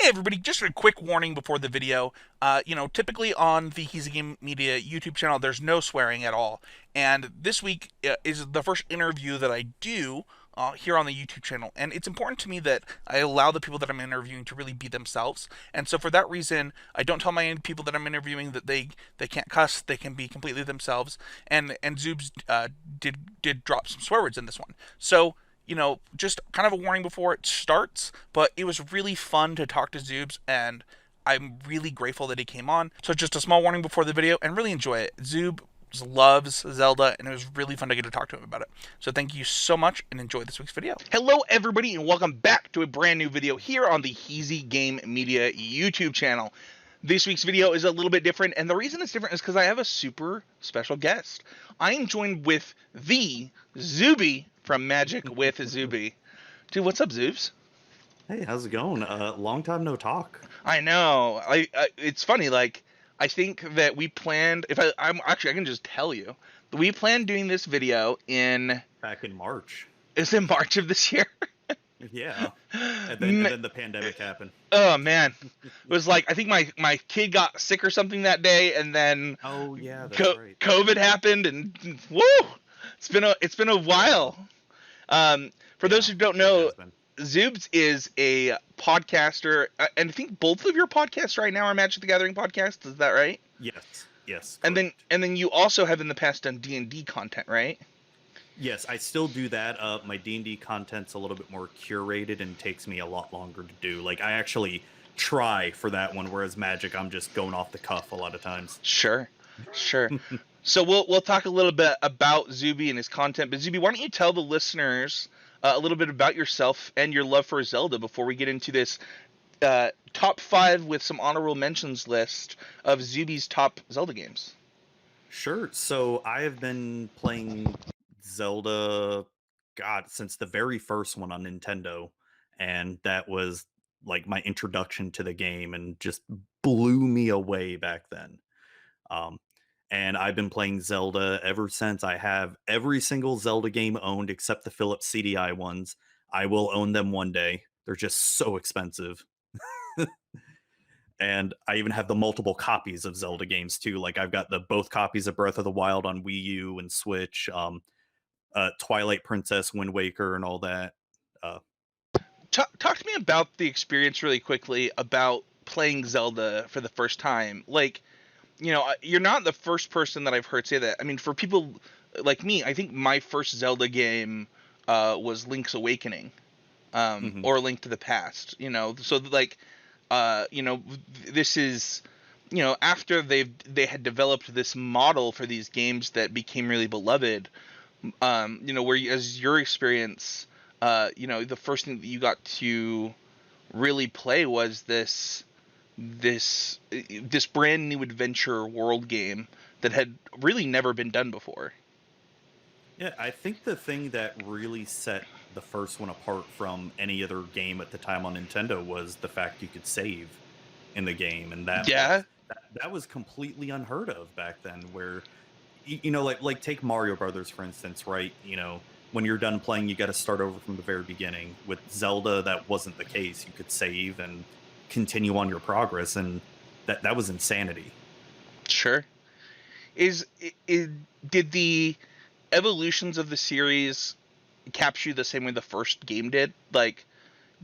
Hey everybody, just a quick warning before the video. Typically on the Heezy Game Media YouTube channel, there's no swearing at all. And this week is the first interview that I do here on the YouTube channel. And it's important to me that I allow the people that I'm interviewing to really be themselves. And so for that reason, I don't tell my people that I'm interviewing that they can't cuss, they can be completely themselves. And Zoobs did drop some swear words in this one. So just kind of a warning before it starts, but it was really fun to talk to Zoobs, and I'm really grateful that he came on. So just a small warning before the video, and really enjoy it. Zoob loves Zelda, and it was really fun to get to talk to him about it. So thank you so much, and enjoy this week's video. Hello, everybody, and welcome back to a brand new video here on the Heezy Game Media YouTube channel. This week's video is a little bit different, and the reason it's different is because I have a super special guest. I am joined with the Zuby from Magic with Zuby. Dude, what's up, Zoobs? Hey, how's it going? Long time no talk. I know. It's funny. Like, I think that we planned. I can just tell you, we planned doing this video in. Back in March. It's in March of this year. Yeah, and then the pandemic happened. Oh man, it was like I think my kid got sick or something that day, and then Oh yeah, that's right. COVID happened, and woo, it's been a while. For those who don't know, Zoobs is a podcaster, and I think both of your podcasts right now are Magic the Gathering podcasts. Is that right? Yes. And Correct. then you also have in the past done D&D content, right? Yes, I still do that. My D&D content's a little bit more curated and takes me a lot longer to do. Like, I actually try for that one, whereas Magic, I'm just going off the cuff a lot of times. Sure. So we'll talk a little bit about Zuby and his content. But Zuby, why don't you tell the listeners a little bit about yourself and your love for Zelda before we get into this top 5 with some honorable mentions list of Zuby's top Zelda games? Sure. So I have been playing Zelda, God, since the very first one on Nintendo, and that was like my introduction to the game and just blew me away back then. Um, and I've been playing Zelda ever since. I have every single Zelda game owned except the Philips CDI ones. I will own them one day. They're just so expensive. And I even have the multiple copies of Zelda games too. Like I've got the both copies of Breath of the Wild on Wii U and Switch, Twilight Princess, Wind Waker, and all that. Uh, Talk to me about the experience really quickly about playing Zelda for the first time. Like, you're not the first person that I've heard say that. I mean, for people like me, I think my first Zelda game was Link's Awakening, mhm. or Link to the Past. So like, this is, after they had developed this model for these games that became really beloved. As your experience, the first thing that you got to really play was this brand new adventure world game that had really never been done before. Yeah, I think the thing that really set the first one apart from any other game at the time on Nintendo was the fact you could save in the game, and Yeah. that was completely unheard of back then. Where like take Mario Brothers for instance, right? When you're done playing, you got to start over from the very beginning. With Zelda, that wasn't the case. You could save and continue on your progress, and that was insanity. Sure. Did the evolutions of the series capture you the same way the first game did? Like,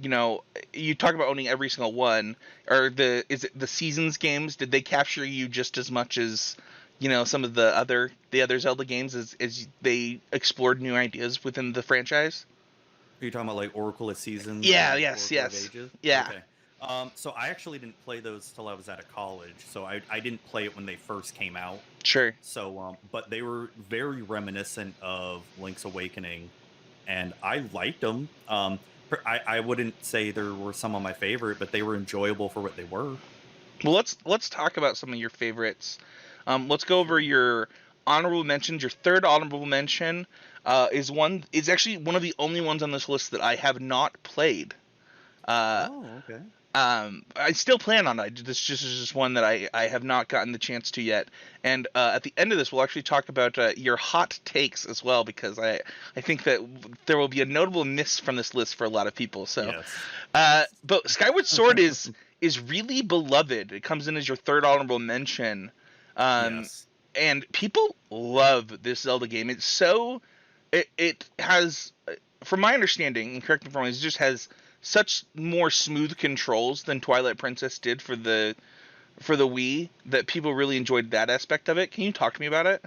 you talk about owning every single one. Or is it the Seasons games? Did they capture you just as much as some of the other Zelda games as they explored new ideas within the franchise? Are you talking about like Oracle of Seasons Yeah. and Yes. Oracle of Yes. Ages? Yeah. Okay. So I actually didn't play those till I was out of college. So I didn't play it when they first came out. Sure. So, but they were very reminiscent of Link's Awakening, and I liked them. I wouldn't say there were some of my favorite, but they were enjoyable for what they were. Well, let's talk about some of your favorites. Let's go over Sure. your honorable mentions. Your third honorable mention is actually one of the only ones on this list that I have not played. Uh, Oh, okay. I still plan on it. This is just one that I have not gotten the chance to yet. And at the end of this, we'll actually talk about your hot takes as well, because I think that there will be a notable miss from this list for a lot of people. So, Yes. Yes. but Skyward Sword is really beloved. It comes in as your third honorable mention. Um, Yes. and people love this Zelda game. It's so it has, from my understanding, and correct me if I'm wrong, it just has such more smooth controls than Twilight Princess did for the Wii that people really enjoyed that aspect of it. Can you talk to me about it?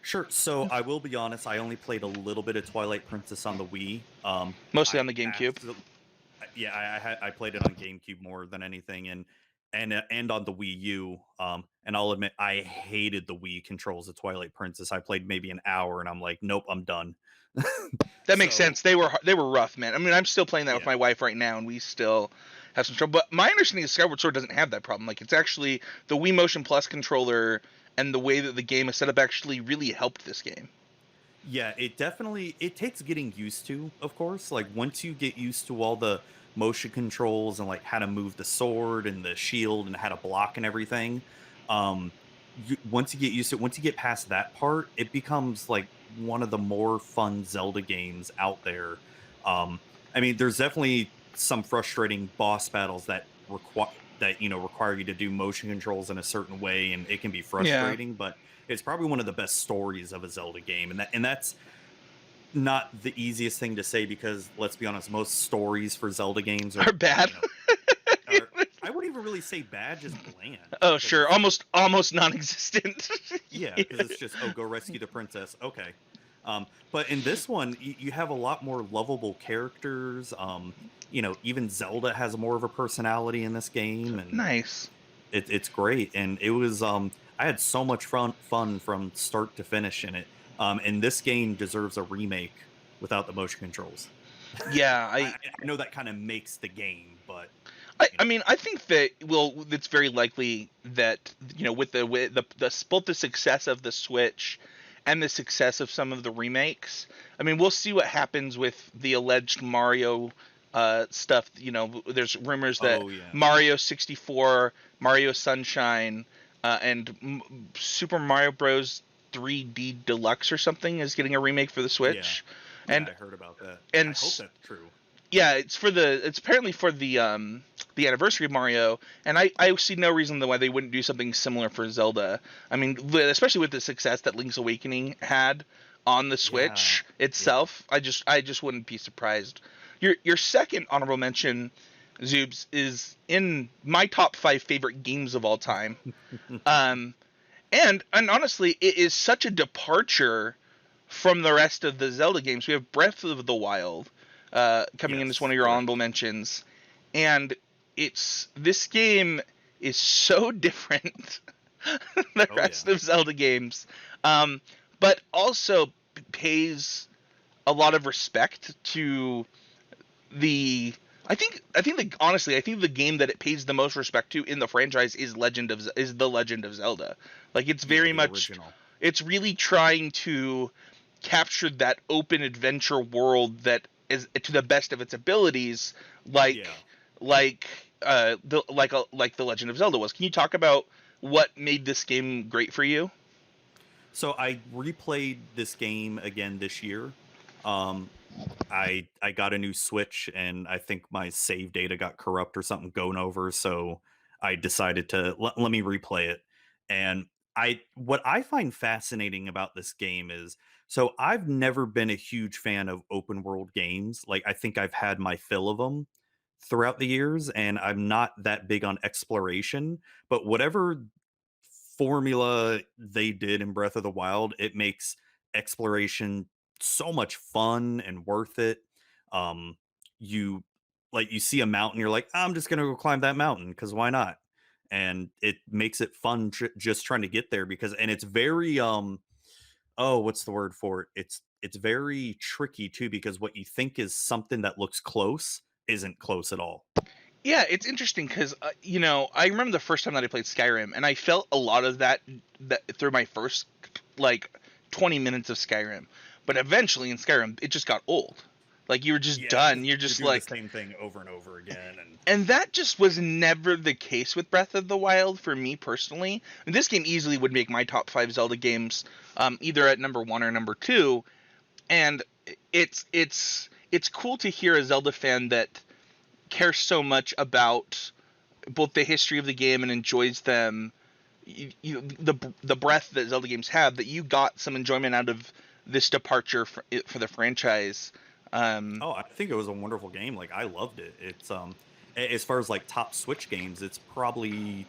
Sure. So I will be honest, I only played a little bit of Twilight Princess on the Wii. Mostly I on the GameCube. absolutely, yeah, I played it on GameCube more than anything, and on the Wii U. And I'll admit, I hated the Wii controls of Twilight Princess. I played maybe an hour, and I'm like, nope, I'm done. That makes So sense. They were rough, man. I mean, I'm still playing that with yeah, my wife right now, and we still have some trouble. But my understanding is Skyward Sword doesn't have that problem. Like, it's actually the Wii Motion Plus controller and the way that the game is set up actually really helped this game. yeah, it takes getting used to, of course. Like once you get used to all the motion controls and like how to move the sword and the shield and how to block and everything, um, once you get used to it, once you get past that part, it becomes like one of the more fun Zelda games out there. Um, I mean, there's definitely some frustrating boss battles that require you to do motion controls in a certain way, and it can be Yeah. frustrating, but it's probably one of the best stories of a Zelda game, and that's not the easiest thing to say because let's be honest, most stories for Zelda games Are are, bad. are I wouldn't even really say bad, just bland Oh, because sure. Almost non-existent. yeah, because it's just go rescue the princess. Okay. But in this one, you have a lot more lovable characters. Even Zelda has more of a personality in this game, and Nice. it's great. And it was I had so much fun from start to finish in it. And this game deserves a remake without the motion controls. Yeah, I know that kind of makes the game, but I you know, mean, I think that, well, it's very likely that, with the both the success of the Switch and the success of some of the remakes. I mean, we'll see what happens with the alleged Mario stuff. There's rumors that oh yeah, Mario 64, Mario Sunshine, and Super Mario Bros. 3D Deluxe or something is getting a remake for the yeah, Switch, yeah. and I heard about that. I and hope that's true. yeah, it's apparently for the anniversary of Mario, and I see no reason why they wouldn't do something similar for Zelda. I mean, especially with the success that Link's Awakening had on the Yeah, Switch yeah. itself, I just wouldn't be surprised. Your second honorable mention, Zoobs, is in my top five favorite games of all time. Um, and honestly, it is such a departure from the rest of the Zelda games. We have Breath of the Wild coming in as one Yes, of your honorable correct. mentions, and this game is so different than the Oh yeah. rest of Zelda games, um, but also pays a lot of respect to the. I think the game that it pays the most respect to in the franchise is the Legend of Zelda. Like, it's Yeah, very the much, original. it's really trying to capture that open adventure world that is to the best of its abilities, like Yeah. like like the Legend of Zelda was. Can you talk about what made this game great for you? So I replayed this game again this year. Um, I got a new Switch, and I think my save data got corrupt or something going over, so I decided to let me replay it. And I what I find fascinating about this game is so I've never been a huge fan of open world games. Like I think I've had my fill of them throughout the years, and I'm not that big on exploration, but whatever formula they did in Breath of the Wild, it makes exploration so much fun and worth it. Um, you you see a mountain, you're like, I'm just gonna go climb that mountain because why not? And it makes it fun just trying to get there because and it's very oh what's the word for it? It's very tricky too because what you think is something that looks close isn't close at all. Yeah, it's interesting because I remember the first time that I played Skyrim, and I felt a lot of that through my first like 20 minutes of Skyrim, but eventually in Skyrim it just got old. Like, you were just Yeah, done. because You're you're just doing the like, same thing over and over again, and and that just was never the case with Breath of the Wild for me personally. And this game easily would make my top five Zelda games, either at number one or number two. And it's cool to hear a Zelda fan that cares so much about both the history of the game and enjoys them, the breadth that Zelda games have, that you got some enjoyment out of this departure for the franchise. Um, Oh, I think it was a wonderful game. Like I loved it. It's as far as like top Switch games, it's probably,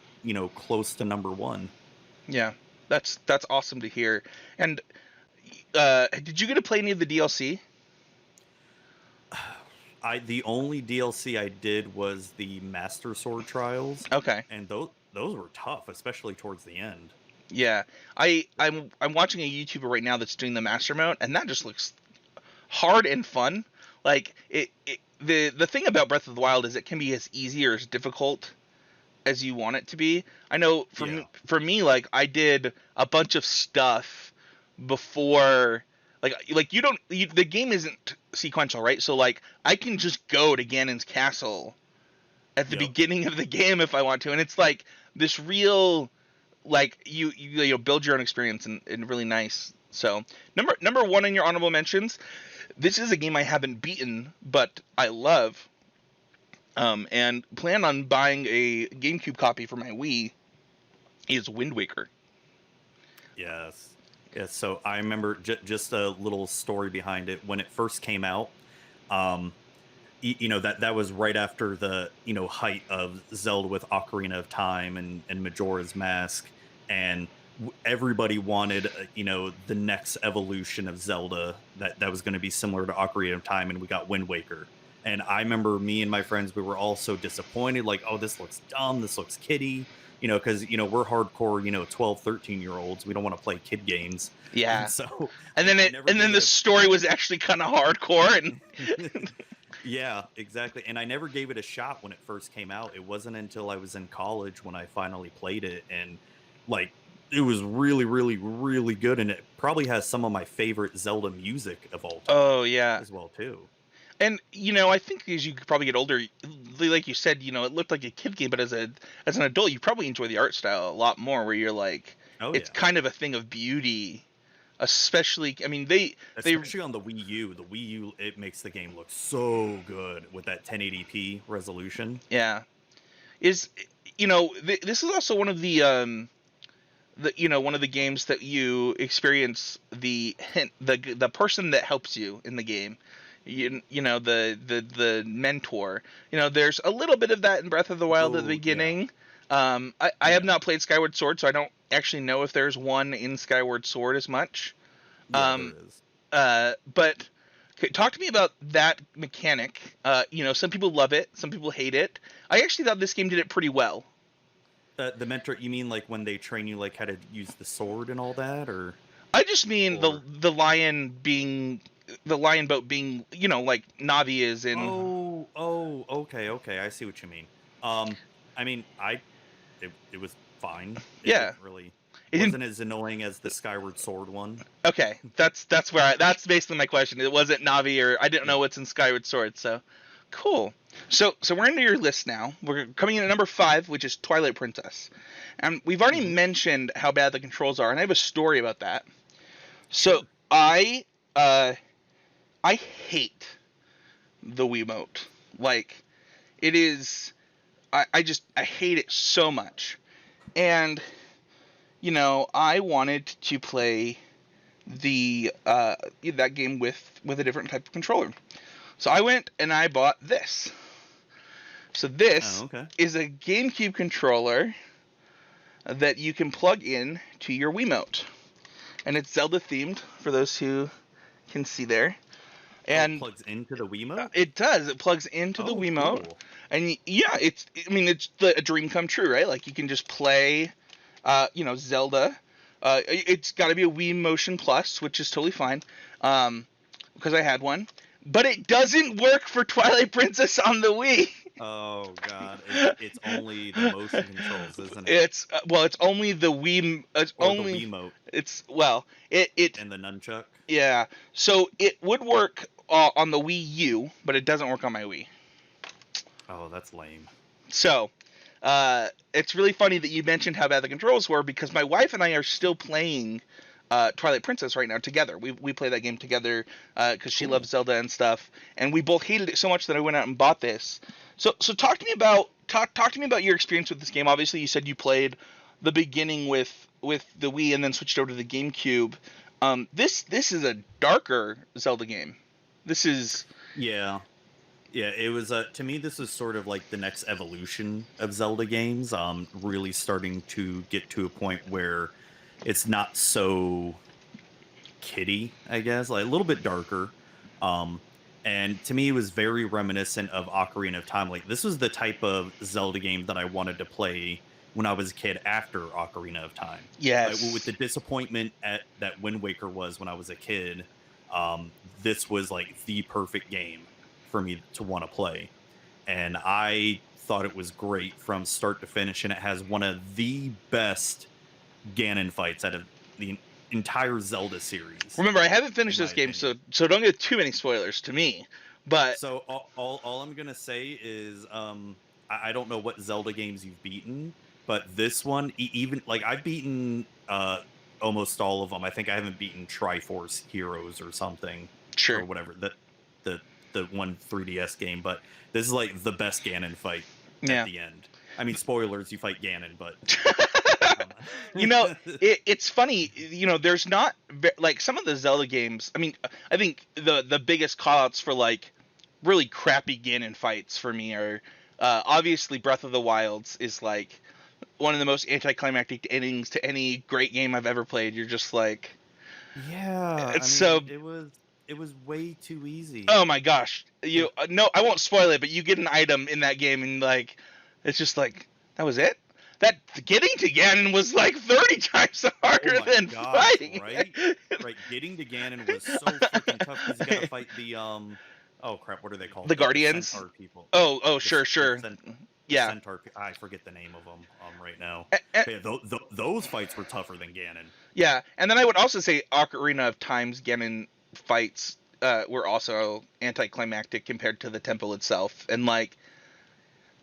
close to number one. yeah, that's awesome to hear. And did you get to play any of the DLC? The only DLC I did was the Master Sword Trials, Okay. and those were tough, especially towards the end. Yeah, I'm watching a YouTuber right now that's doing the master mode, and that just looks hard and fun. Like the thing about Breath of the Wild is it can be as easy or as difficult as you want it to be. I know Yeah. for me, like I did a bunch of stuff before, like the game isn't sequential, right? So like I can just go to Ganon's castle at the Yep. beginning of the game if I want to, and it's like this real, like you build your own experience, and really nice. So number one in your honorable mentions. This is a game I haven't beaten, but I love, and plan on buying a GameCube copy for my Wii. Is Wind Waker. Yes. Yes. So I remember just a little story behind it when it first came out. Um, that was right after the height of Zelda with Ocarina of Time and Majora's Mask, and everybody wanted the next evolution of Zelda that was going to be similar to Ocarina of Time, and we got Wind Waker. And I remember me and my friends, we were all so disappointed, like, oh, this looks dumb, this looks kiddie, because we're hardcore 12, 13 year olds, we don't want to play kid games. And Yeah, so and then I never and then gave the it story was actually kind of hardcore, and a Yeah, exactly. And I never gave it a shot when it first came out. It wasn't until I was in college when I finally played it, and like it was really, really, really good. And it probably has some of my favorite Zelda music of all oh time yeah. as well too. And I think as you probably get older, like you said, it looked like a kid game, but as an adult, you probably enjoy the art style a lot more. Where you're like, Oh it's yeah. kind of a thing of beauty, especially. I mean, they Especially on the Wii U. The Wii U, it makes the game look so good with that 1080p resolution. yeah, is this is also one of the one of the games that you experience the hint, the person that helps you in the game. The mentor. There's a little bit of that in Breath of the Wild at the Oh yeah. beginning. I have Yeah. not played Skyward Sword, so I don't actually know if there's one in Skyward Sword as much. Yeah, there Um, is. but okay, talk to me about that mechanic. Some people love it, some people hate it. I actually thought this game did it pretty well. The mentor, you mean like when they train you like how to use the sword and all that, I just mean or the lion boat being, like Navi is in. oh, okay, okay. I see what you mean. Um, I mean, it was fine. It Yeah. didn't really It didn't. wasn't as annoying as the Skyward Sword one. Okay, that's basically my question. It wasn't Navi, or I didn't know Yeah. what's in Skyward Sword. So cool. So we're into your list now. We're coming in at number 5, which is Twilight Princess, and we've already Hmm. mentioned how bad the controls are, and I have a story about that. So Sure. uh I hate the Wiimote. Like, it is. I hate it so much, and I wanted to play the that game with a different type of controller. So I went and I bought this. So Oh, this okay. is a GameCube controller that you can plug in to your Wiimote, and it's Zelda themed for those who can see there. Oh, it And plugs into the Wiimote. it does. It plugs into the Oh, Wiimote, cool. and yeah, I mean, it's a dream come true, right? Like you can just play, Zelda. It's got to be a Wii Motion Plus, which is totally fine, because I had one. But it doesn't work for Twilight Princess on the Wii. Oh God, it's only the motion controls, isn't it? It's well, it's only the Wii. It's Or the only. Wiimote It's well, it and the nunchuck. yeah. So it would work on the Wii U, but it doesn't work on my Wii. Oh, that's lame. So, it's really funny that you mentioned how bad the controls were, because my wife and I are still playing Twilight Princess right now together. We play that game together because she loves Cool. Zelda and stuff, and we both hated it so much that I went out and bought this. So talk to me about talk to me about your experience with this game. Obviously, you said you played the beginning with the Wii and then switched over to the GameCube. This is a darker Zelda game. This is Yeah. Yeah, it was to me this is sort of like the next evolution of Zelda games, really starting to get to a point where it's not so kiddie, I guess, like a little bit darker. Um and to me it was very reminiscent of Ocarina of Time. Like this was the type of Zelda game that I wanted to play when I was a kid after Ocarina of Time. Like with yes. the disappointment at that Wind Waker was when I was a kid, this was like the perfect game for me to want to play. And I thought it was great from start to finish, and it has one of the best Ganon fights out of the entire Zelda series, Remember, I haven't in finished my this game, opinion. so don't get too many spoilers to me. But So all I'm gonna say is I don't know what Zelda games you've beaten, but this one even like I've beaten almost all of them. I think I haven't beaten Triforce Heroes or something or sure, whatever the the one 3DS game, but this is like the best Ganon fight at yeah. the end. I mean, spoilers, you fight Ganon, but um, You know, it's funny. You know, there's not like some of the Zelda games. I mean, I think the biggest callouts for like really crappy Ganon fights for me are obviously Breath of the Wilds is like one of the most anticlimactic endings to any great game I've ever played. You're just like, yeah, I it's so. mean, it was way too easy. Oh my gosh, you no, I won't spoil it, but you get an item in that game and like, it's just like that was it. That getting to Ganon was like 30 times Oh harder my than gosh, fighting. right? Right, getting to Ganon was so freaking tough because you got to fight the oh crap, what are they called? The The Guardians. centaur people. Oh, The sure, sure. the Yeah. centaur. I forget the name of them right now. A- a- But yeah, those fights were tougher than Ganon. yeah, and then I would also say Ocarina of Time's Ganon fights were also anticlimactic compared to the temple itself, and like,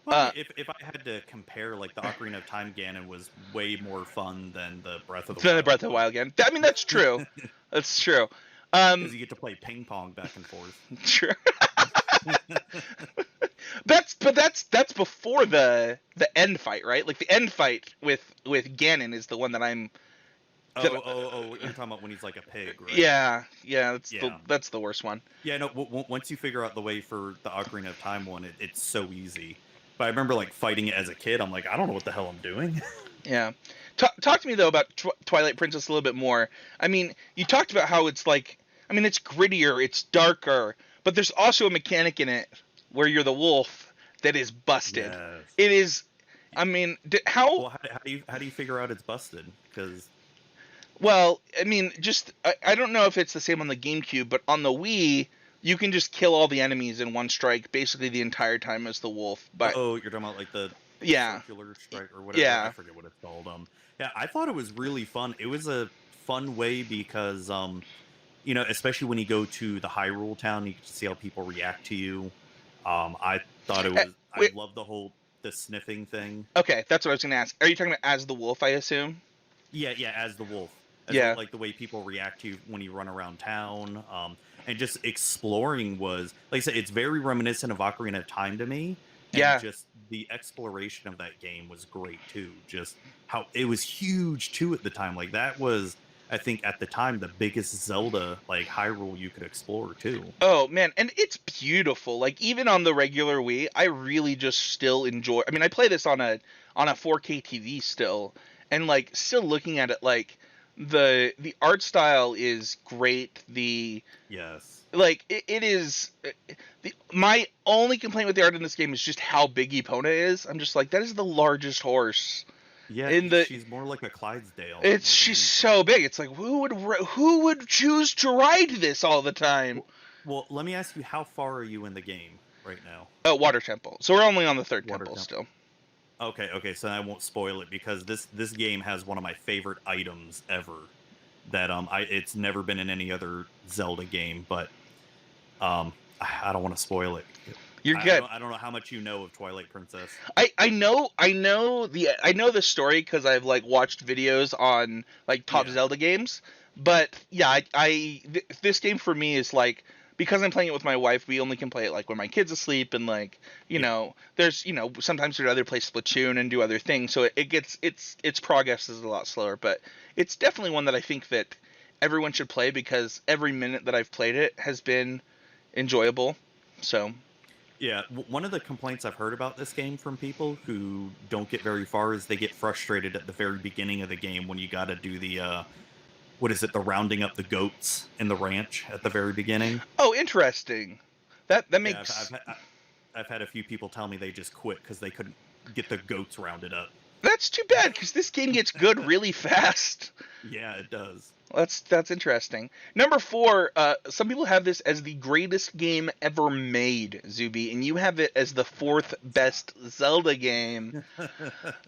Well, I uh, mean, if I had to compare, like the Ocarina of Time Ganon was way more fun than the Breath of the the Wild Breath of the one Wild Ganon. I mean, that's true. That's true. Um, because you get to play ping pong back and forth. true. That's before the end fight, right? Like the end fight with Ganon is the one that I'm. That, Oh! You're talking about when he's like a pig, right? yeah, Yeah. that's the worst one. Yeah, no. Once you figure out the way for the Ocarina of Time one, it's so easy. But I remember like fighting it as a kid. I'm like, I don't know what the hell I'm doing. Yeah. Talk to me though about Twilight Princess a little bit more. I mean, you talked about how it's like, I mean, it's grittier, it's darker, but there's also a mechanic in it where you're the wolf that is busted. Yes. It is. I mean, how Well, how do you figure out it's busted? Because well? I mean, just I don't know if it's the same on the GameCube, but on the Wii, you can just kill all the enemies in one strike, basically the entire time as the wolf. But oh, you're talking about like the yeah, circular strike or whatever. I yeah, forget what it's called. Yeah, I thought it was really fun. It was a fun way because especially when you go to the Hyrule town, you can see how people react to you. I thought it was. I wait. love the sniffing thing. Okay, that's what I was gonna ask. Are you talking about as the wolf? I assume. Yeah, yeah, as the wolf, Yeah. like the way people react to you when you run around town, and just exploring was like I said, it's very reminiscent of Ocarina of Time to me, and Yeah. just the exploration of that game was great too. Just how it was huge too at the time, like that was. I think at the time the biggest Zelda like Hyrule you could explore too. Oh man, and it's beautiful. Like even on the regular Wii, I really just still enjoy. I mean, I play this on a 4K TV still, and like still looking at it, like the art style is great. The Yes. like it is. My only complaint with the art in this game is just how big Epona is. I'm just like that is the largest horse Yeah, in the. she's more like a Clydesdale It's more than she's anything. so big. It's like who would choose to ride this all the time? Well, let me ask you, how far are you in the game right now? Water temple. So we're only on the third Water temple Temple. still. Okay, so I won't spoil it because this game has one of my favorite items ever. That it's never been in any other Zelda game, but I don't want to spoil it. You're I good. don't I don't know how much you know of Twilight Princess. I know the story because I've like watched videos on like top Yeah. Zelda games. But yeah, this game for me is like because I'm playing it with my wife, we only can play it like when my kid's asleep, and like Yeah. there's sometimes we'd rather play Splatoon and do other things, so it gets its progress is a lot slower, but it's definitely one that I think that everyone should play because every minute that I've played it has been enjoyable. So Yeah, one of the complaints I've heard about this game from people who don't get very far is they get frustrated at the very beginning of the game when you got to do the what is it, the rounding up the goats in the ranch at the very beginning. oh, interesting. That Yeah, makes I've had a few people tell me they just quit because they couldn't get the goats rounded up. that's too bad because this game gets good really fast. Yeah, it does. That's interesting. Number four, some people have this as the greatest game ever made, Zuby, and you have it as the fourth best Zelda game.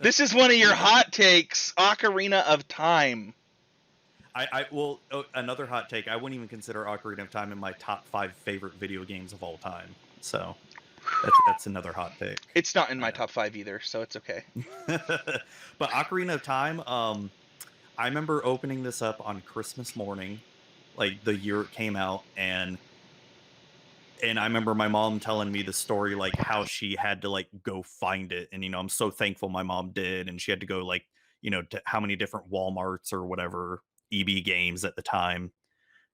This is one of your Yeah, hot takes, Ocarina of Time. I well, another hot take. I wouldn't even consider Ocarina of Time in my top 5 favorite video games of all time. So that's another hot take. It's not in I my top five either, so it's okay. know. But Ocarina of Time, I remember opening this up on Christmas morning, like the year it came out, and I remember my mom telling me the story, like how she had to like go find it, and I'm so thankful my mom did, and she had to go like to how many different WalMarts or whatever EB Games at the time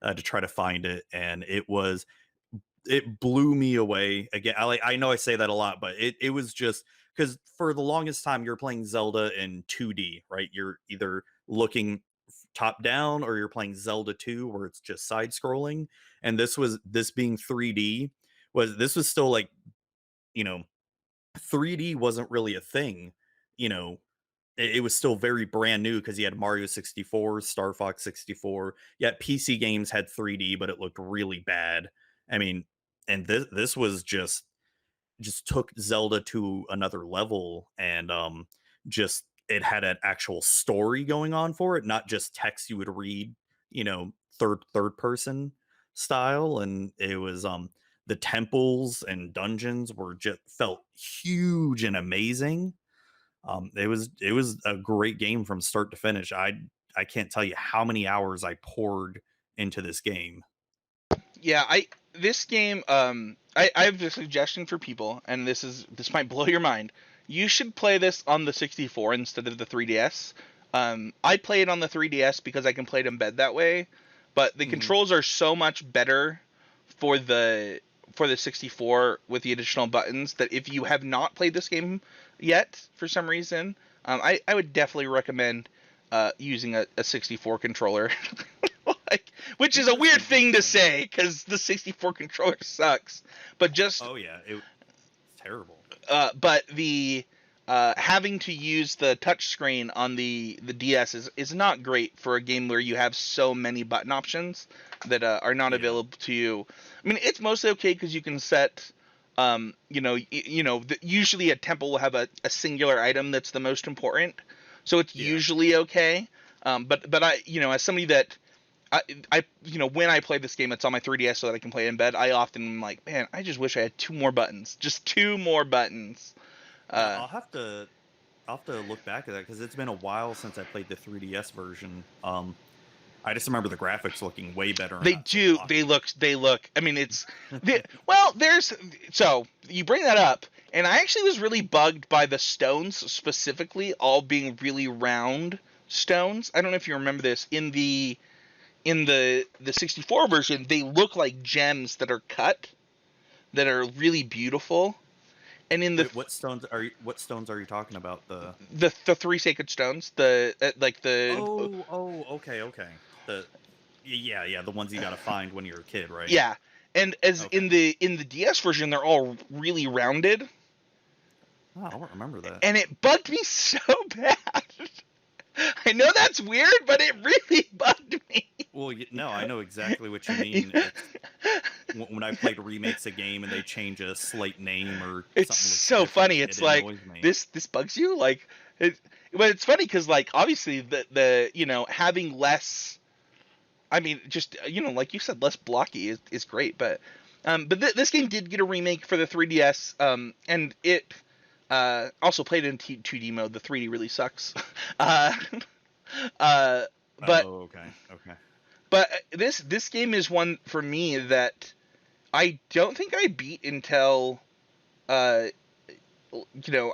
to try to find it, and it blew me away. Again, I know I say that a lot, but it was just because for the longest time you're playing Zelda in 2D, right? You're either looking top down or you're playing Zelda 2 where it's just side scrolling. And this being 3D was still like, you know, 3D wasn't really a thing, you know, it was still very brand new because you had Mario 64, Star Fox 64. Yet PC games had 3D, but it looked really bad. I mean, and this was just took Zelda to another level, and just it had an actual story going on for it, not just text you would read, third person style. And it was the temples and dungeons were just felt huge and amazing. It was a great game from start to finish. I can't tell you how many hours I poured into this game. Yeah, I this game I have a suggestion for people, and this might blow your mind. You should play this on the 64 instead of the 3DS. I play it on the 3DS because I can play it in bed that way, but the Mhm. controls are so much better for the 64 with the additional buttons that if you have not played this game yet for some reason, I would definitely recommend using a 64 controller. Like, which is a weird Interesting, thing to interesting. say because the 64 controller sucks. But just Oh yeah, it's terrible. but the having to use the touch screen on the DS is not great for a game where you have so many button options that are not Yeah, available to you. I mean, it's mostly okay because you can set, usually a temple will have a singular item that's the most important, so it's yeah. usually okay. But I, as somebody that I when I play this game, it's on my 3DS so that I can play it in bed. I often am like, man, I just wish I had two more buttons, just two more buttons. Yeah, Uh, I'll have to look back at that because it's been a while since I played the 3DS version. I just remember the graphics looking way better and they not so do. They blocky. look. They look. I mean, well. There's so you bring that up, and I actually was really bugged by the stones specifically all being really round stones. I don't know if you remember this in the 64 version. They look like gems that are cut that are really beautiful. And in the Wait, what stones are you talking about? The the three sacred stones, the like the okay, okay. Yeah, the ones you got to find when you're a kid, right? yeah, and as Okay. in the DS version, they're all really rounded, Oh, I don't remember that. and it bugged me so bad. I know that's weird, but it really bugged me. Well, no, I know exactly what you mean. It's when I played remakes a game and they change a slight name or It's something looks so different, funny. it It's like annoys me. this bugs you, like it, but it's funny because like obviously the having less. I mean, just like you said, less blocky is great, but this game did get a remake for the 3DS, and it also played in 2D mode. The 3D really sucks. uh, uh, but Oh, okay, okay. but this game is one for me that I don't think I beat until uh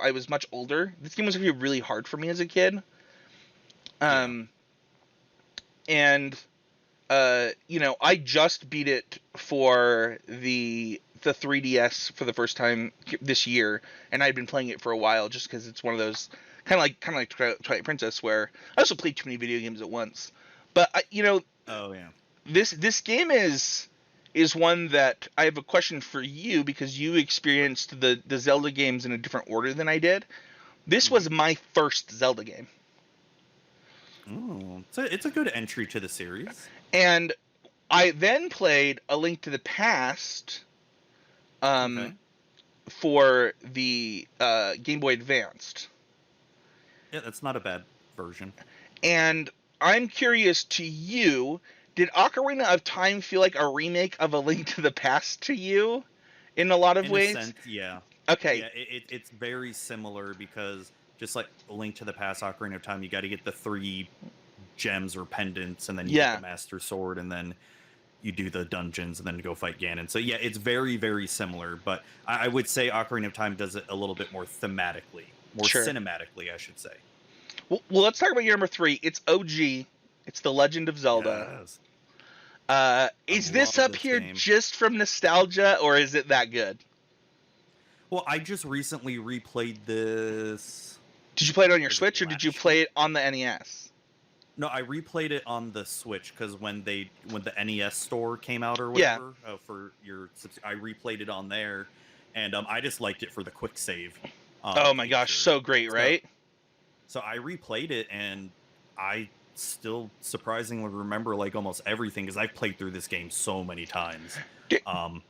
I was much older. This game was actually really hard for me as a kid. Yeah. Um and I just beat it for the 3DS for the first time this year, and I'd been playing it for a while just because it's one of those kind of like Twilight Princess, where I also played too many video games at once. But Oh yeah. this game is one that I have a question for you because you experienced the Zelda games in a different order than I did. This Hmm. was my first Zelda game, Oh, it's a good entry to the series. and I then played A Link to the Past um, Okay. for the Game Boy Advanced. Yeah, that's not a bad version. And I'm curious to you, did Ocarina of Time feel like a remake of A Link to the Past to you in a lot of In a ways? sense, yeah. Okay, Yeah, it's very similar because just like A Link to the Past, Ocarina of Time, you got to get the three gems or pendants, and then you get the yeah, Master Sword, and then you do the dungeons, and then go fight Ganon. So yeah, it's very, very similar. But I would say Ocarina of Time does it a little bit more thematically, more sure. cinematically, I should say. Well, let's talk about your number three. It's OG. It's The Legend of Zelda. Yes, I Is this love up this here game. just from nostalgia, or is it that good? Well, I just recently replayed this. Did you play it on your Was it Switch or did you last play year? it on the NES? No, I replayed it on the Switch because when the NES store came out or Yeah. whatever for your, I replayed it on there, and I just liked it for the quick save Oh my gosh, feature. so great, So right? so I replayed it, and I still surprisingly remember like almost everything because I've played through this game so many times. D- Um,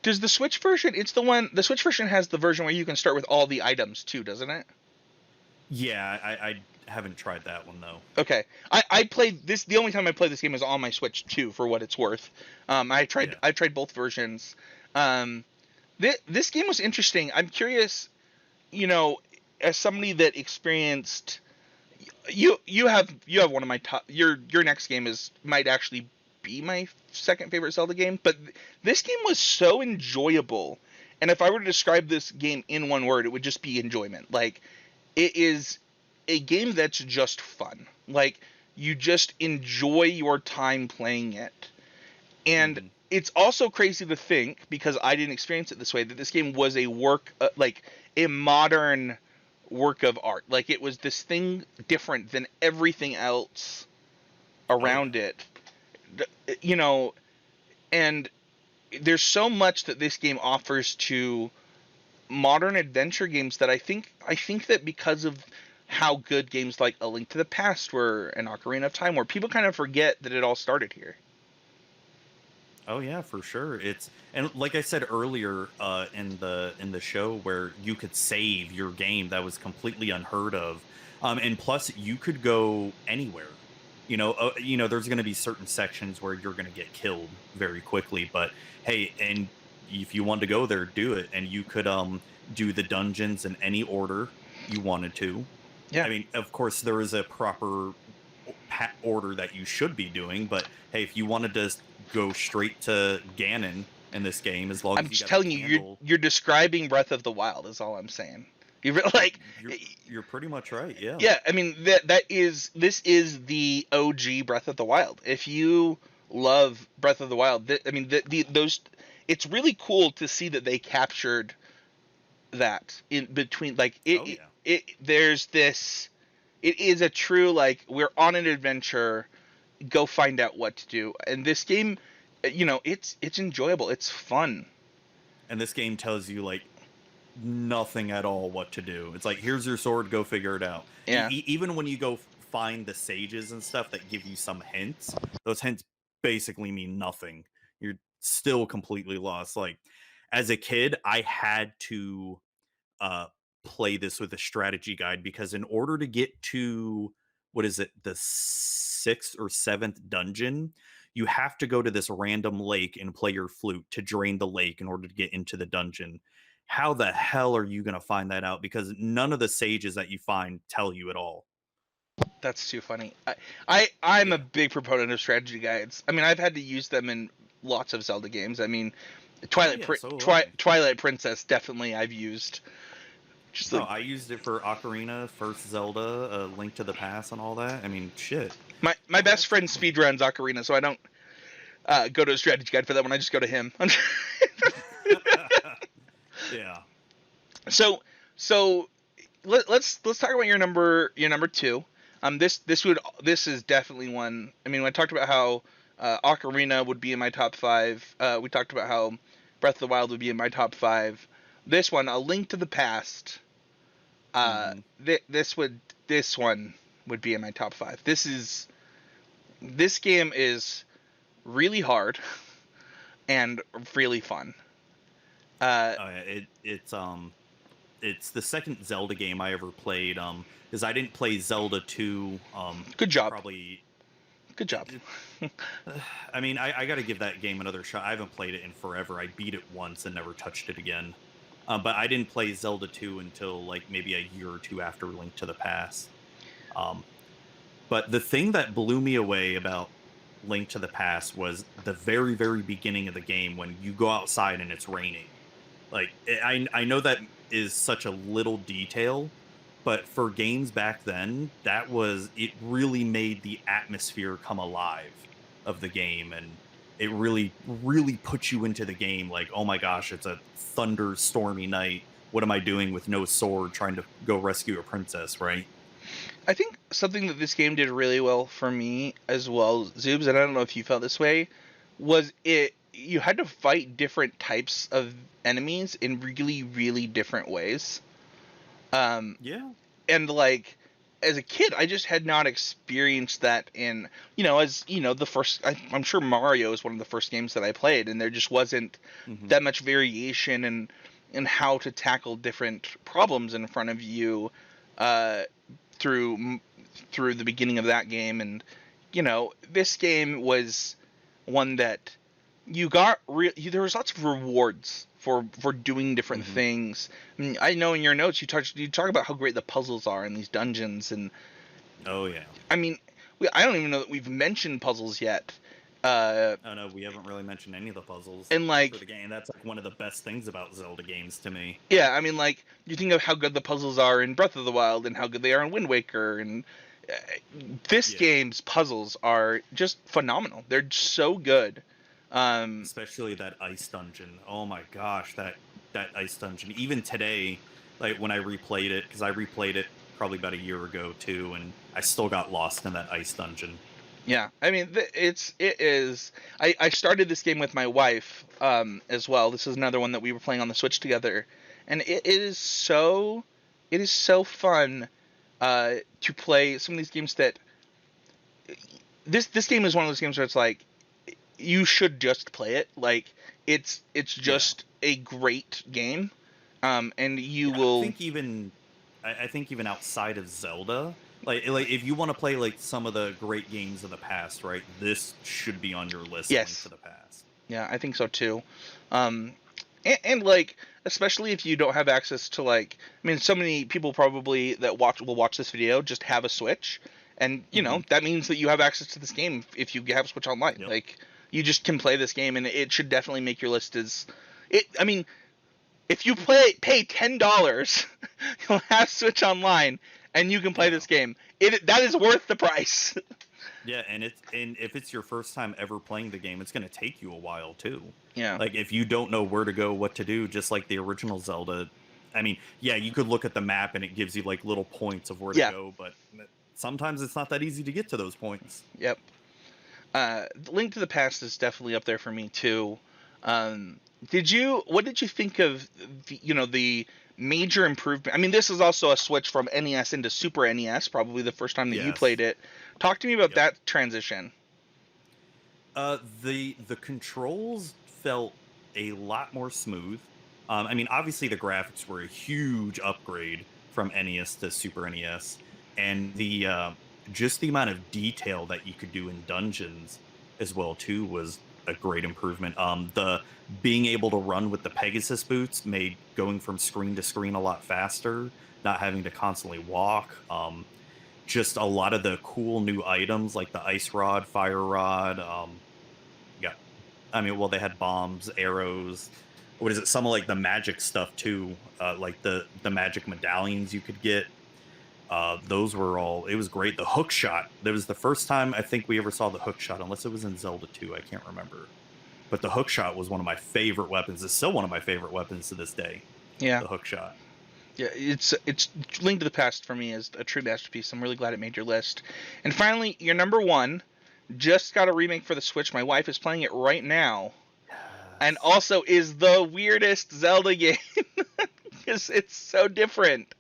Does the Switch version? It's the one. The Switch version has the version where you can start with all the items too, doesn't it? yeah, I haven't tried that one though. Okay. I played this. The only time I played this game is on my Switch too, for what it's worth. Yeah. I tried both versions. Um, this game was interesting. I'm curious. You know, as somebody that experienced, you have one of my top. Your next game is might actually be my second favorite Zelda game, but this game was so enjoyable. And if I were to describe this game in one word, it would just be enjoyment. Like, it is a game that's just fun. Like, you just enjoy your time playing it. And Hmm. it's also crazy to think, because I didn't experience it this way, that this game was a like a modern work of art. Like, it was this thing different than everything else Oh yeah. around it. You know, and there's so much that this game offers to modern adventure games that I think that because of how good games like A Link to the Past were and Ocarina of Time were, people kind of forget that it all started here. Oh yeah, for sure. It's and like I said earlier in the show where you could save your game that was completely unheard of. And plus you could go anywhere. There's going to be certain sections where you're going to get killed very quickly, but hey, and if you want to go there, do it and you could do the dungeons in any order you wanted to. Yeah, I mean, of course there is a proper order that you should be doing. But hey, if you wanted to go straight to Ganon in this game, as long I'm as you just got the telling you, you're candle, you're describing Breath of the Wild. Is all I'm saying. You like, you're pretty much right. Yeah. yeah. I mean this is the OG Breath of the Wild. If you love Breath of the Wild, I mean those. It's really cool to see that they captured that in between. Like Oh yeah. there's this. It is a true, like, we're on an adventure. Go find out what to do. And this game, it's enjoyable. It's fun. And this game tells you like nothing at all what to do. It's like here's your sword, go figure it out. Yeah. Even when you go find the sages and stuff that give you some hints, those hints basically mean nothing. You're still completely lost. Like as a kid, I had to uh, play this with a strategy guide because in order to get to what is it, the sixth or seventh dungeon, you have to go to this random lake and play your flute to drain the lake in order to get into the dungeon. How the hell are you going to find that out? Because none of the sages that you find tell you at all. That's too funny. I'm a Yeah. big proponent of strategy guides. I mean, I've had to use them in lots of Zelda games. I mean, Oh yeah, so have I. Twilight Princess definitely I've used. Just No, like I used it for Ocarina, first Zelda, Link to the Past, and all that. I mean, shit. my best That's friend speedruns Ocarina, so I don't go to a strategy guide for that one. I just go to him. yeah. so so let's talk about your number two. This is definitely one. I mean, when I talked about how Ocarina would be in my top five. We talked about how Breath of the Wild would be in my top five. This one, A Link to the Past. Hmm. This one would be in my top five. This game is really hard and really fun. Uh, Oh yeah, it's the second Zelda game I ever played. Because I didn't play Zelda 2. Good job. Probably. Good job. It, I mean, I got to give that game another shot. I haven't played it in forever. I beat it once and never touched it again. But I didn't play Zelda 2 until like maybe a year or two after Link to the Past. Um, but the thing that blew me away about Link to the Past was the very, very beginning of the game when you go outside and it's raining. Like I know that is such a little detail, but for games back then, it really made the atmosphere come alive of the game, and it really really put you into the game. Like, oh my gosh, it's a thunderstormy night. What am I doing with no sword trying to go rescue a princess, right? I think something that this game did really well for me as well, Zoobs, and I don't know if you felt this way, was it you had to fight different types of enemies in really, really different ways. Um, Yeah. and like as a kid, I just had not experienced that in as the first. I'm sure Mario is one of the first games that I played, and there just wasn't Hmm. that much variation in how to tackle different problems in front of you uh, through through the beginning of that game. And this game was one that there was lots of rewards for doing different Hmm. things. I mean, I know in your notes you talk about how great the puzzles are in these dungeons. And Oh yeah. I mean, I don't even know that we've mentioned puzzles yet. uh Oh no, we haven't really mentioned any of the puzzles and for the like game. That's like one of the best things about Zelda games to me. yeah, I mean, like, you think of how good the puzzles are in Breath of the Wild and how good they are in Wind Waker, and uh, this Yeah. game's puzzles are just phenomenal. They're so good. um Especially that ice dungeon. Oh my gosh, that ice dungeon. Even today, like when I replayed it, because I replayed it probably about a year ago too, and I still got lost in that ice dungeon. Yeah, I mean, it is. I started this game with my wife as well. This is another one that we were playing on the Switch together, and it is so fun to play some of these games that this game is one of those games where it's like you should just play it. Like it's Yeah. just a great game, and you Yeah, will. I think even outside of Zelda, like if you want to play like some of the great games of the past, right? This should be on your list, Link to Yes, the Past. yeah, I think so too. Um, and like especially if you don't have access to like I mean so many people probably that will watch this video just have a Switch, and Hmm. that means that you have access to this game if you have Switch Online. Yep. Like you just can play this game, and it should definitely make your list as it I mean if you pay $10 you'll have Switch Online and you can play Yeah. this game. That is worth the price. Yeah, and if it's your first time ever playing the game, it's going to take you a while too. Yeah. Like if you don't know where to go, what to do, just like the original Zelda. I mean, yeah, you could look at the map and it gives you like little points of where to Yeah. go, but sometimes it's not that easy to get to those points. Yep. Link to the Past is definitely up there for me too. What did you think of the major improvement? I mean, this is also a switch from NES into Super NES, probably the first time that you played Yes. it. Talk to me about Yep. that transition. The controls felt a lot more smooth. I mean, obviously the graphics were a huge upgrade from NES to Super NES, and the just the amount of detail that you could do in dungeons as well too was a great improvement. The being able to run with the Pegasus boots made going from screen to screen a lot faster, not having to constantly walk. Just a lot of the cool new items like the ice rod, fire rod. Yeah, I mean, well, they had bombs, arrows. What is it? Some of like the magic stuff too, like the magic medallions you could get. Those were all. It was great. The hook shot. That was the first time I think we ever saw the hook shot, unless it was in Zelda 2. I can't remember. But the hook shot was one of my favorite weapons. It's still one of my favorite weapons to this day. Yeah. The hook shot. Yeah, it's Link to the Past for me is a true masterpiece. I'm really glad it made your list. And finally, your number one just got a remake for the Switch. My wife is playing it right now, and Yes. also is the weirdest Zelda game because it's so different.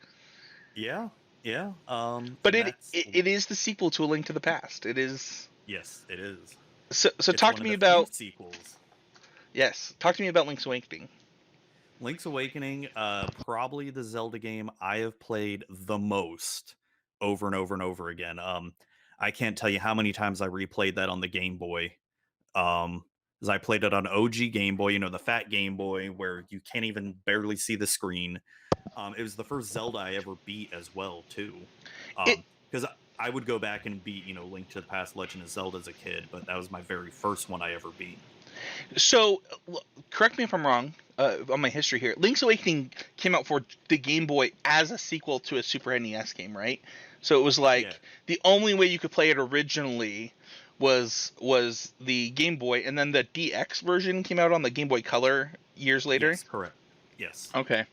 Yeah. Yeah. But And it, that's it it is the sequel to A Link to the Past. It is. yes, it is. So It's talk one to of me the few about sequels. talk to me about Link's Awakening. Link's Awakening, probably the Zelda game I have played the most over and over and over again. I can't tell you how many times I replayed that on the Game Boy. As I played it on OG Game Boy, the fat Game Boy where you can't even barely see the screen. It was the first Zelda I ever beat as well, too. It Because I would go back and beat, Link to the Past, Legend of Zelda as a kid, but that was my very first one I ever beat. so correct me if I'm wrong on my history here. Link's Awakening came out for the Game Boy as a sequel to a Super NES game, right? So it was Yeah. like the only way you could play it originally was the Game Boy, and then the DX version came out on the Game Boy Color years later. Yes, correct. Yes. Okay.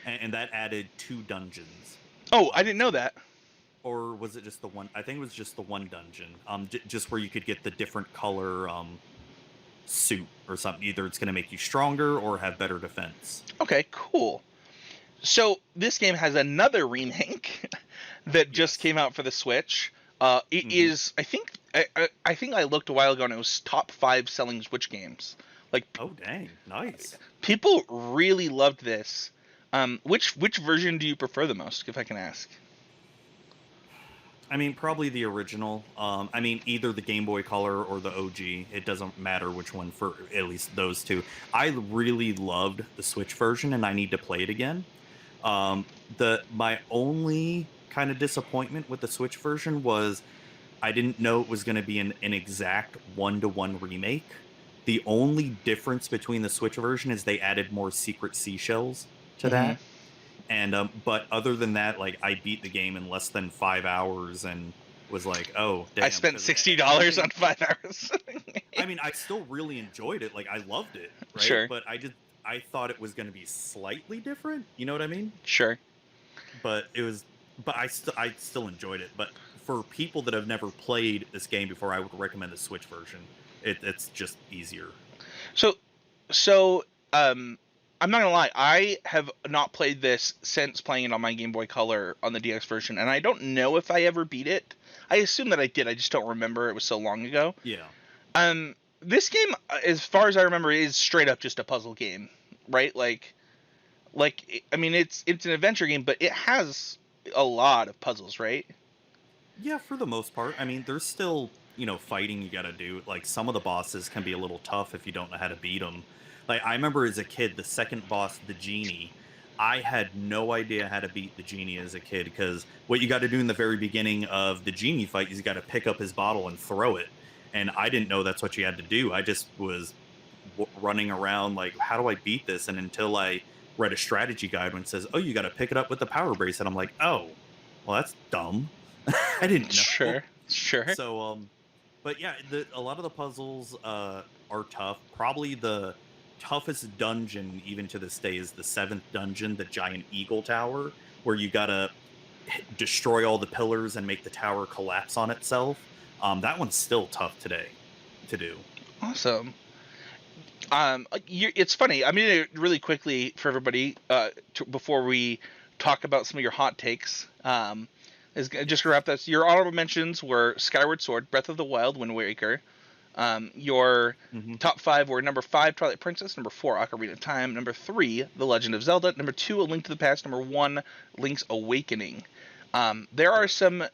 And that added 2 dungeons. Oh, I didn't know To it. that. Or was it just the one? I think it was just the one dungeon. Just where you could get the different color suit or something. Either it's going to make you stronger or have better defense. Okay, cool. So this game has another remake that just Yes. came out for the Switch. It Hmm. is, I think I looked a while ago and it was top 5 selling Switch games. Like Oh, dang! Nice. people really loved this. Which version do you prefer the most, if I can ask? I mean, probably the original. I mean, either the Game Boy Color or the OG. It doesn't matter which one for at least those two. I really loved the Switch version, and I need to play it again. The my only kind of disappointment with the Switch version was I didn't know it was going to be an exact 1-to-1 remake. The only difference between the Switch version is they added more secret seashells to Hmm. that. And but other than that, like I beat the game in less than 5 hours and was like, oh I damn. spent Because $60 on 5 hours. I mean, I still really enjoyed it. Like I loved it, right? Sure, But I thought it was going to be slightly different. You know what I mean? sure. But it was, but I still enjoyed it. But for people that have never played this game before, I would recommend the Switch version. It's just easier. So, so I'm not gonna lie. I have not played this since playing it on my Game Boy Color on the DX version, and I don't know if I ever beat it. I assume that I did. I just don't remember. It was so long ago. Yeah. This game, as far as I remember, is straight up just a puzzle game, right? I mean, it's an adventure game, but it has a lot of puzzles, right? Yeah, for the most part. I mean, there's still, fighting you got to do. Like some of the bosses can be a little tough if you don't know how to beat them. Like I remember as a kid, the second boss, the genie, I had no idea how to beat the genie as a kid because what you got to do in the very beginning of the genie fight is you got to pick up his bottle and throw it. And I didn't know that's what you had to do. I just was running around like, how do I beat this? And until I read a strategy guide when it says, oh, you got to pick it up with the power bracelet, I'm like, oh, well, that's dumb. I didn't know. Sure, sure. So, but yeah, a lot of the puzzles are tough. Probably the toughest dungeon, even to this day, is the 7th dungeon, the giant eagle tower, where you gotta destroy all the pillars and make the tower collapse on itself. That one's still tough today to do. Awesome. It's funny. I'm gonna really quickly for everybody before we talk about some of your hot takes. Is just Yes. gonna wrap this. Your honorable mentions were Skyward Sword, Breath of the Wild, Wind Waker. Your Hmm. top 5 were number 5, Twilight Princess, number 4, Ocarina of Time, number 3, The Legend of Zelda, number 2, A Link to the Past, number 1, Link's Awakening. There are Correct. some,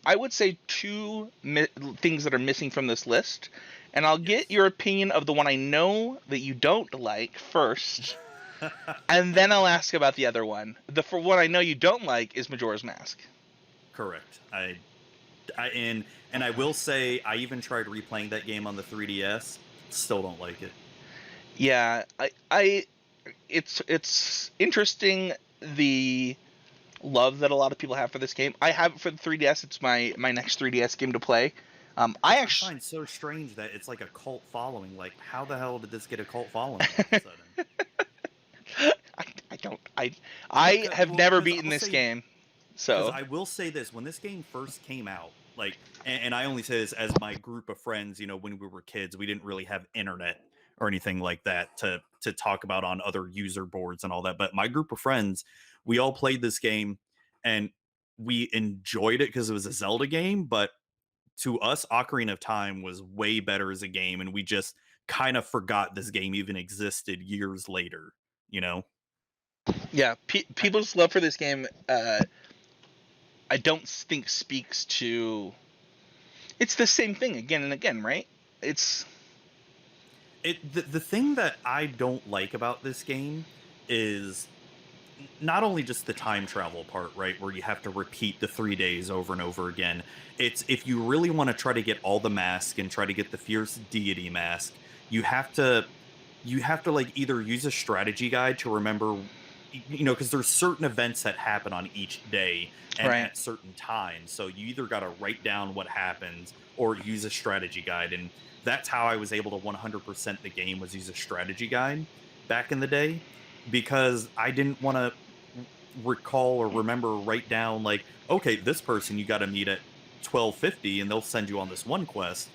I would say, things that are missing from this list, and I'll get Yes. your opinion of the one I know that you don't like first, and then I'll ask about the other one. The for one I know you don't like is Majora's Mask. Correct. And I will say I even tried replaying that game on the 3DS. still don't like it. Yeah, it's interesting the love that a lot of people have for this game. I have it for the 3DS. It's my next 3DS game to play. I Which I actually find so strange that it's like a cult following. Like, how the hell did this get a cult following all of a sudden? I don't I have Well, never because beaten I'll this say, game. because So I will say this: when this game first came out, like, and I only say this as my group of friends. When we were kids, we didn't really have internet or anything like that to talk about on other user boards and all that. But my group of friends, we all played this game, and we enjoyed it because it was a Zelda game. But to us, Ocarina of Time was way better as a game, and we just kind of forgot this game even existed years later. You know, yeah, I, people's love for this game, I don't think speaks to. It's the same thing again and again, right? It's the thing that I don't like about this game is not only just the time travel part, right, where you have to repeat the 3 days over and over again. It's if you really want to try to get all the mask and try to get the fierce deity mask, you have to like either use a strategy guide to remember, because there's certain events that happen on each day and right. at certain times. So you either got to write down what happens or use a strategy guide. And that's how I was able to 100% the game, was use a strategy guide back in the day, because I didn't want to recall or remember or write down, like, okay, this person you got to meet at 12:50 and they'll send you on this one quest,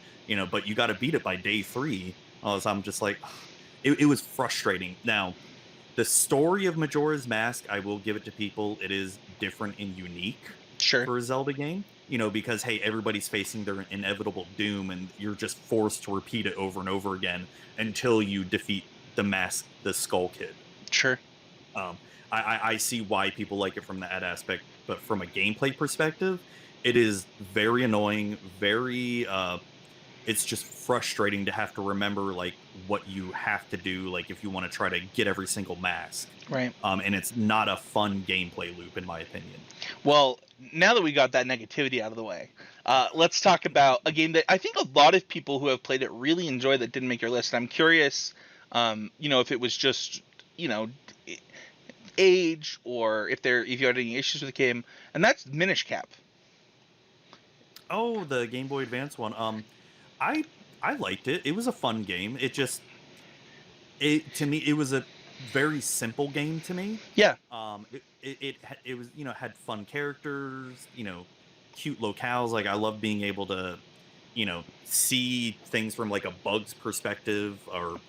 but you got to beat it by day 3. So I'm just like, it was frustrating. Now, the story of Majora's Mask, I will give it to people, it is different and unique Sure. for a Zelda game, because hey, everybody's facing their inevitable doom and you're just forced to repeat it over and over again until you defeat the Skull Kid. Sure. Um, I see why people like it from that aspect, but from a gameplay perspective, it is very annoying, very it's just frustrating to have to remember like what you have to do, like if you want to try to get every single mask. Right. And it's not a fun gameplay loop in my opinion. Well, now that we got that negativity out of the way, let's talk about a game that I think a lot of people who have played it really enjoy that didn't make your list. I'm curious, if it was just, you know, age or if you had any issues with the game, and that's Minish Cap. Oh, the Game Boy Advance one. I I liked it. It was a fun game. It to me, it was a very simple game to me. Yeah. It was, had fun characters, cute locales. Like, I love being able to, see things from like a bug's perspective, or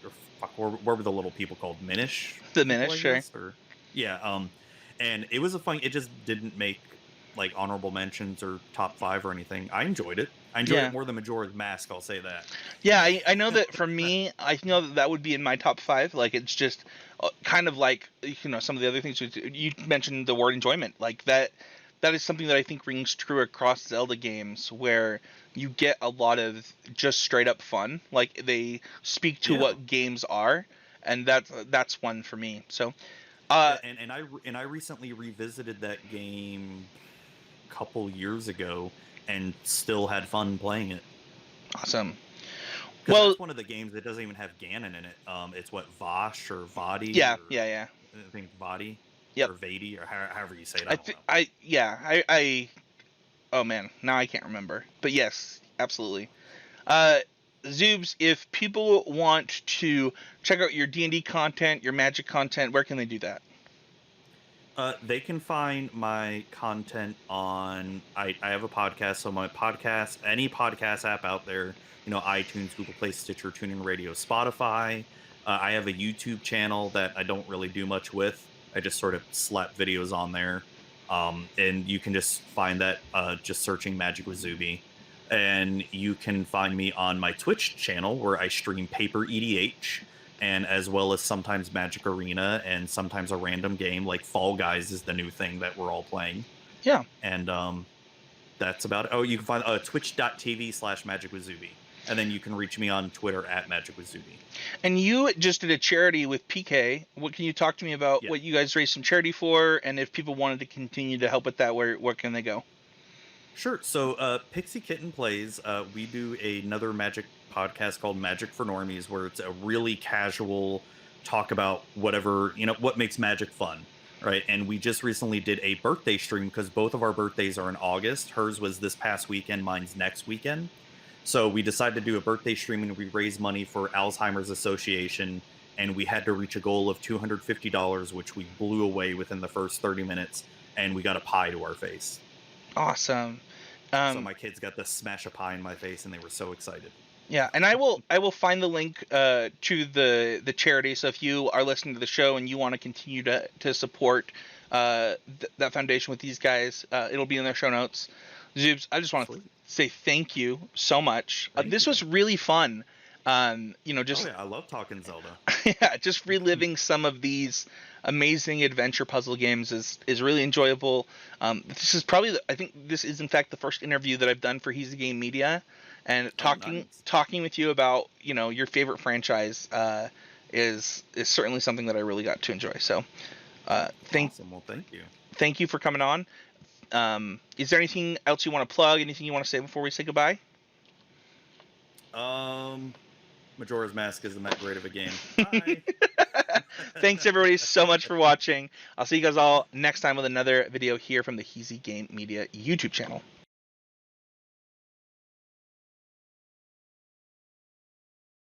fuck, what were the little people called? Minish The people, Minish, I sure. guess, or yeah. And it was a fun. It just didn't make like honorable mentions or top 5 or anything. I enjoyed it. I enjoyed Yeah. it more than Majora's Mask. I'll say that. Yeah, I know that for me, I know that that would be in my top five. Like, it's just kind of like, some of the other things you mentioned the word enjoyment. Like, that is something that I think rings true across Zelda games, where you get a lot of just straight up fun. Like, they speak to Yeah. what games are, and that's one for me. So, uh, And I recently revisited that game a couple years ago and still had fun playing it, awesome. because Well, that's one of the games that doesn't even have Ganon in it. It's what, Vosh or Vadi, yeah, or yeah, yeah. I think Vadi Yep. or Vadi, or however you say it. I I don't think know. I oh man, now I can't remember. But yes, absolutely. Uh, Zoobs, if people want to check out your D&D content, your Magic content, where can they do that? They can find my content on. I have a podcast, so my podcast, any podcast app out there, iTunes, Google Play, Stitcher, TuneIn Radio, Spotify. I have a YouTube channel that I don't really do much with. I just sort of slap videos on there, and you can just find that just searching Magic with Zuby. And you can find me on my Twitch channel where I stream Paper EDH, and as well as sometimes Magic Arena and sometimes a random game like Fall Guys is the new thing that we're all playing. Yeah. And that's about it. Oh, you can find twitch.tv/Magic with Zuby. And then you can reach me on Twitter at Magic with Zuby. And you just did a charity with PK. What can you talk to me about Yeah. what you guys raised some charity for, and if people wanted to continue to help with that, where can they go? Sure. So Pixie Kitten Plays, we do another Magic podcast called Magic for Normies, where it's a really casual talk about whatever, what makes Magic fun, right? And we just recently did a birthday stream because both of our birthdays are in August. Hers was this past weekend, mine's next weekend. So we decided to do a birthday stream and we raised money for Alzheimer's Association. And we had to reach a goal of $250, which we blew away within the first 30 minutes. And we got a pie to our face. Awesome. So my kids got to smash a pie in my face and they were so excited. Yeah, and I will find the link to the charity. So if you are listening to the show and you want to continue to support that foundation with these guys, it'll be in their show notes. Zoobs, I just want to say thank you so much. This was really fun. Just I love talking Zelda. yeah, just reliving some of these amazing adventure puzzle games is really enjoyable. This is probably I think this is in fact the first interview that I've done for Heezy Game Media, and talking with you about your favorite franchise is certainly something that I really got to enjoy. So Awesome. Well, thank you for coming on. Is there anything else you want to plug? Anything you want to say before we say goodbye? Majora's Mask isn't that great of a game. Bye. Thanks everybody so much for watching. I'll see you guys all next time with another video here from the Heezy Game Media YouTube channel.